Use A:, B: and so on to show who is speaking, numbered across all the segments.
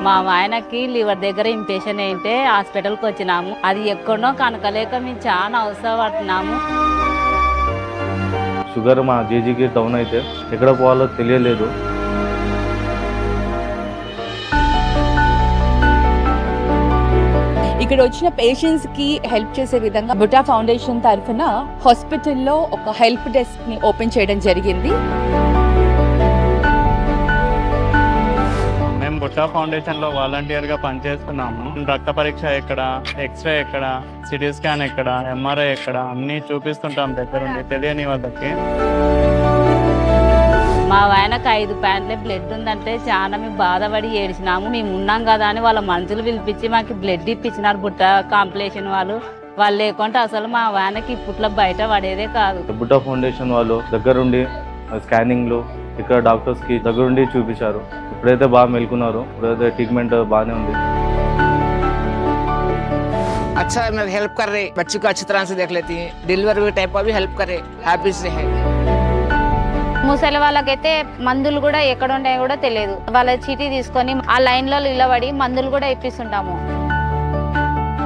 A: మా ఆయనకి లివర్ దగ్గర ఇంఫెక్షన్ అయితే హాస్పిటల్కి వచ్చినాము. అది ఎక్కడో కనకలేక మేము చాలా అవసరపడుతున్నాము.
B: షుగర్ మా జేజీకి డౌన్ అయితే ఎక్కడ పోవాలో తెలియలేదు.
C: ఇక్కడ వచ్చిన పేషెంట్స్ కి హెల్ప్ చేసే విధంగా బుటా ఫౌండేషన్ తరఫున హాస్పిటల్లో ఒక హెల్ప్ డెస్క్ ని ఓపెన్ చేయడం జరిగింది.
D: మేము బుట్టా ఫౌండేషన్ లో వాలంటీర్ గా పనిచేస్తున్నాము. రక్త పరీక్ష ఎక్కడ, ఎక్స్రే ఎక్కడ, సిటీ స్కాన్ ఎక్కడ, ఎంఆర్ఐ ఎక్కడ అన్ని చూపిస్తుంటాం దగ్గరుండి తెలియని వాళ్ళకి.
A: మా ఆయనకు 5 ప్యాంట్ల బ్లడ్ ఉందంటే చాలా మేము బాధపడి ఏడిచినాము. మేము ఉన్నాం కదా అని వాళ్ళ మనుషులు పిలిపించి మాకు బ్లడ్ ఇప్పించినారు. బుట్ట కాంప్లేషన్ వాళ్ళు లేకుంటే అసలు మా ఆయనకి ఇప్పట్లో బయట పడేదే కాదు.
B: బుట్టా ఫౌండేషన్ వాళ్ళు దగ్గరుండి స్కానింగ్లు ఇక్కడ డాక్టర్స్ కి దగ్గరుండి చూపించారు. ఇప్పుడైతే బాగా మెలుకున్నారు. ఇప్పుడైతే ట్రీట్మెంట్ బాగానే ఉంది.
E: अच्छा मैं हेल्प कर रहे बच्ची को अच्छी तरह से देख लेती है. डिलीवरी टाइप का भी हेल्प करे. हैप्पी से है.
F: ముసలి వాళ్ళకైతే మందులు కూడా ఎక్కడ ఉంటాయో కూడా తెలియదు. వాళ్ళ చీటీ తీసుకొని ఆ లైన్లో నిలబడి మందులు కూడా ఇప్పిస్తుంటాము.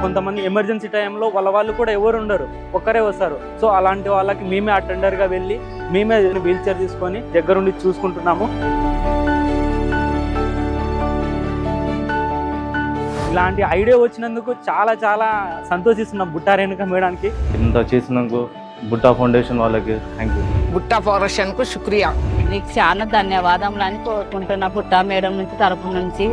G: కొంతమంది ఎమర్జెన్సీ టైంలో వాళ్ళు కూడా ఎవరు ఉండరు, ఒక్కరే వస్తారు. సో అలాంటి వాళ్ళకి మేమే అటెండర్గా వెళ్ళి మేమే వీల్ చైర్ తీసుకొని దగ్గరుండి చూసుకుంటున్నాము. ఇలాంటి ఐడియా వచ్చినందుకు చాలా చాలా సంతోషిస్తున్నాం బుట్టా రేణుక మేడానికి.
B: ఇంత చేసినందుకు బుట్టా ఫౌండేషన్ వాళ్ళకి థ్యాంక్ యూ.
E: బుట్టా ఫౌండేషన్ కు శుక్రియా.
A: నీకు చాలా ధన్యవాదములు అని కోరుకుంటున్నా బుట్టా మేడం నుంచి తరపు నుంచి.